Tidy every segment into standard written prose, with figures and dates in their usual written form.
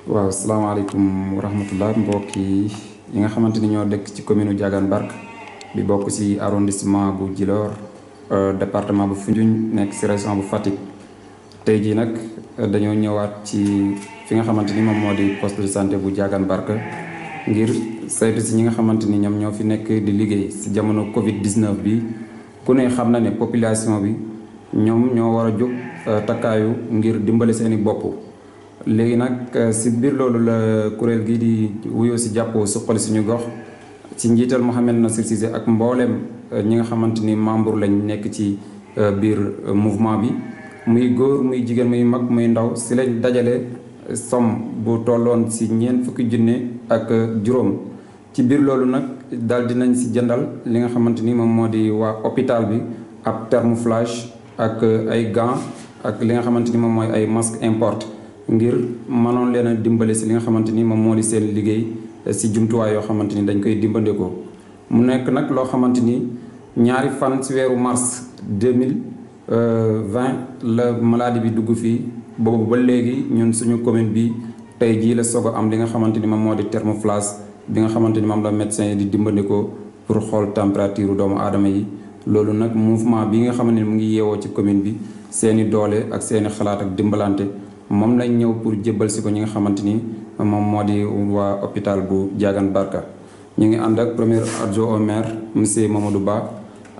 waaw salaamaaleykum wa rahmatullah mbokk yi nga xamante ni ñoo dëkk ci commune Diagane Barka bi bokk ci arrondissement bu Djilor département bu Foundiougne nekk ci région bu Fatick tey jii nag dañoo ñëwaat ci fi nga xamante ni moom moo di poste de santé bu Diagane Barka ngir saytu si ñi nga xamante ni ñoom ñoo fi nekk di liggéey ci jamono Covid 19 bi ku ne xam na ne population bi ñoom ñoo war a jóg takkaayu ngir dimbali seeni bopp. léegi nag si biir loolu la kuréel gii di wuyoo si jàppoo suqali suñu gox ci njiital Mouhamed Nassir Cissé ak mbooleem ñi nga xamante ni membre lañ nekk ci biir mouvement bi muy góor muy jigéen muy mag muy ndaw si lañ dajale somme bu tolloon si 40 000 ak juróom ci biir loolu nag daal dinañ si jëndal li nga xamante ni moom moo di waa hôpital bi ab thermoflash ak ay gants ak li nga xamante ni moom mooy ay masque import ngir mënoon leen a dimbale si li nga xamante ni moom moo di seen liggéey si jumtuwaay yoo xamante ni dañ koy dimbandikoo mu nekk nag loo xamante ni ñaari fan si weeru mars 2020 la maladie bi dugg fii boobu ba léegi ñun suñu commune bi tey jii la soog a am li nga xamante ni moom moo di thermoflash bi nga xamante ni moom la médecin yi di dimbandikoo pour xool température doomu aadama yi loolu nag mouvement bi nga xamante ni mu ngi yeewoo ci commune bi seeni doole ak seeni xalaat ak dimbalante moom lañ ñëw pour jébbal si ko ñi nga xamante ni moom moo di waa hôpital bu Diagane Barka ñu ngi ànd ak premier adjoint au maire monsieur Mamadou Ba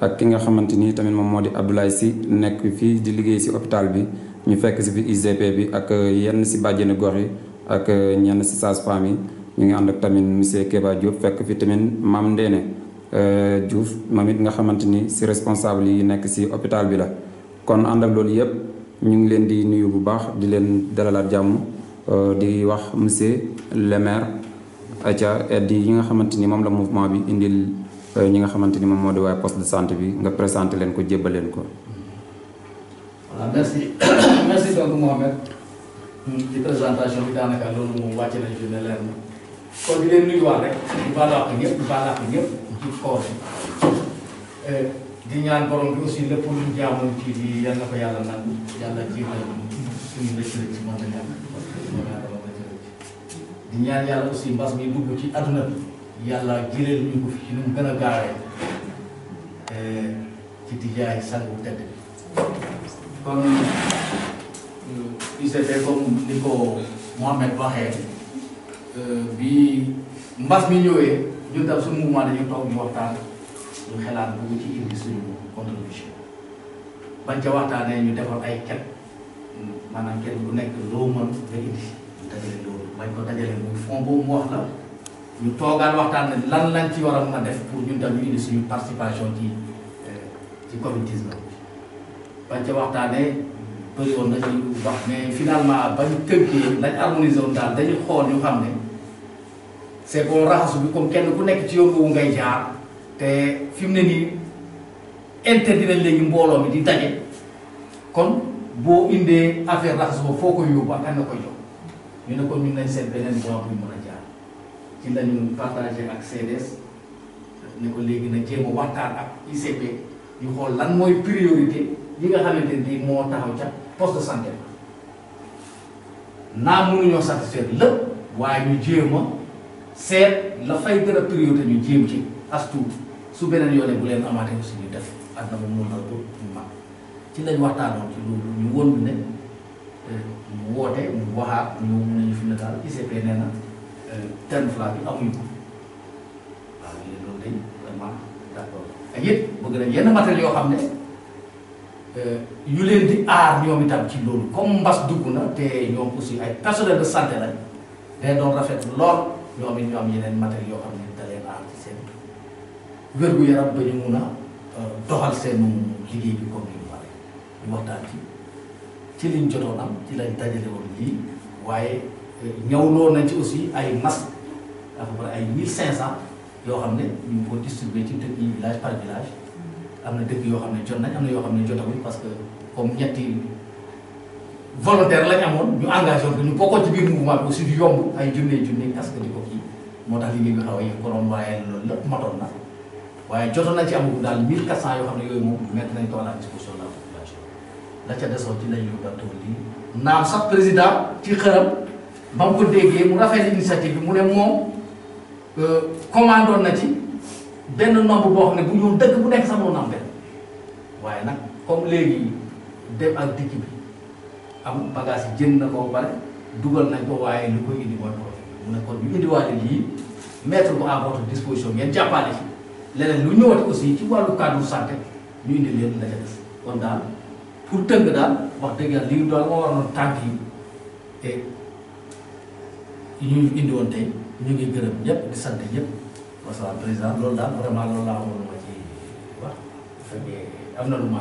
ak ki nga xamante ni tamit moom moo di Abdoulaye Sy nekk fii di liggéey si hôpital bi ñu fekk si fi IGP bi ak yenn si bàjjenu gox yi ak ñenn si sage-femme yi ñu ngi ànd ak tamit monsieur Kéba Diop fekk fi tamit Mame Ndéné Diouf moom it nga xamante ni si responsable yi nekk si hôpital bi la kon ànd ak loolu yëpp ñu ngi leen di nuyu bu baax di leen dalalaat jàmm di wax monsieur le maire aca aide yi nga xamante ni moom la mouvement bi indil ñi nga xamante ni moom moo di waaye poste de santé bi nga présenté leen ko jébbal leen ko. voilà merci merci donc Mohamed ci présentation bi daanaka loolu moom wàcce nañ fi ne leer na kon di leen nuyuwaat rek di baal àq ñëpp di baal àq ñëpp ci koor di ñaan borom bi aussi lépp luñ jaamu ci di yal na ko yàlla nangu yàlla jéemal suñu rëcc rëcc mën na ñàkk di ñaan yàlla aussi mbas mi dugg ci adduna bi yàlla jëlee ñu ko fi ci nu mu gën a gaawee ci di jaay sangu tedd bi kon UCP comme ni ko Mohamed waxee bi mbas mi ñëwee ñun tam suñu mouvement dañuy toog ñu waxtaan ñu xelaat bugg ci indi suñu contribution bañ ca waxtaanee ñu defal ay ket maanaam ket bu nekk loo mën nga indi ñu dajale loolu bañ ko dajale muy fond boobu mu wax la ñu toogaan waxtaan ne lan lañ ci war a mën a def pour ñun tam ñu indi suñu participation ci Covid 19 bañ ca waxtaanee bëri woon na ci wax mais finalement bañ tënkee lañ harmonisé woon daal dañu xool ñu xam ne c'est bon raxasu bi comme kenn ku nekk ci yoon boobu ngay jaar te fi mu ne nii interdit nañ léegi mbooloo mi di daje kon boo indee affaire raxas boobu foo koy yóbbu ak kan na koy jox ñu ne ko ñun nañ seet beneen genre bu mën a jaar ci lañu partagé ak CDS ne ko léegi na jéem a waxtaan ak ICP ñu xool lan mooy priorité yi nga xamante ni moo taxaw ca poste de santé naa mënuñoo satisfaire lépp waaye ñu jéem a seet la fay gën a priorité ñu jéem ci as tuut su beneen yoone bu leen amaatee aussi ñu def ak na moom noonu la ko mag ci lañ waxtaanoon ci loolu ñu wóor ne mu woote mu waxaat ñu mun nañu fi ne daal ICP nee na thermoflash bi amuñu ko waaw léegi loolu day vraiment d'accord ak it bëgg nañ yenn matériels yoo xam ne yu leen di aar ñoom itam ci loolu comme mbas dugg na te ñoom aussi ay personnel de santé lañ day doon rafet lool ñoom it ñu am yeneen matériels yoo xam ne da leen aar ci seen wér-gu-yaram ba ñu mun a doxal seen liggéey bi comme ni mu waree ñu waxtaan ci liñ jotoon am ci lañ dajale woon lii waaye ñëwloo nañ ci aussi ay masques à peu près ay 1500 yoo xam ne ñu ngi ko distribué ci dëkk yi village par village am na dëkk yoo xam ne jot nañ am na yoo xam ne jotaguñ parce que comme ñetti volontaire lañ amoon ñu engagé woon ko ñu bokkoon ci biir mouvement bi aussi du yomb ay junne parce que di ko kii moo tax liggéey bi xaw a yëg konoon waaye loolu lépp matoon na waaye jotoon nañ ci amagum daal 1400 yoo xam ne yooyu moom mettre nañ ko à la disposition de la population la ca desoon ci lañ yóbbantewoon lii naam sax président ci xëram ba mu ko déggee mu rafet initiative bi mu ne moom commandoon na ci benn nombre boo xam ne bu ñëw dëkk bu nekk sax moo am benn waaye nag comme léegi dem ak dikk bi am bagage yi jënd na ko ba pare dugal nañ ko waaye li koy indi mooy profit mu ne kon ñu indiwaale lii mettre ko à votre disposition ngeen jàppale ci leneen lu ñëwati aussi ci wàllu cadre santé ñu indi leen la ca des kon daal pour tënk daal wax dëgg yàlla lii daal moo waroon tànk yi et ñu indi woon tey ñu ngi gërëm ñëpp di sant ñëpp wasalaam président loolu daal vraiment loolu laa amoon ma ci wax bu fekkee am na lu ma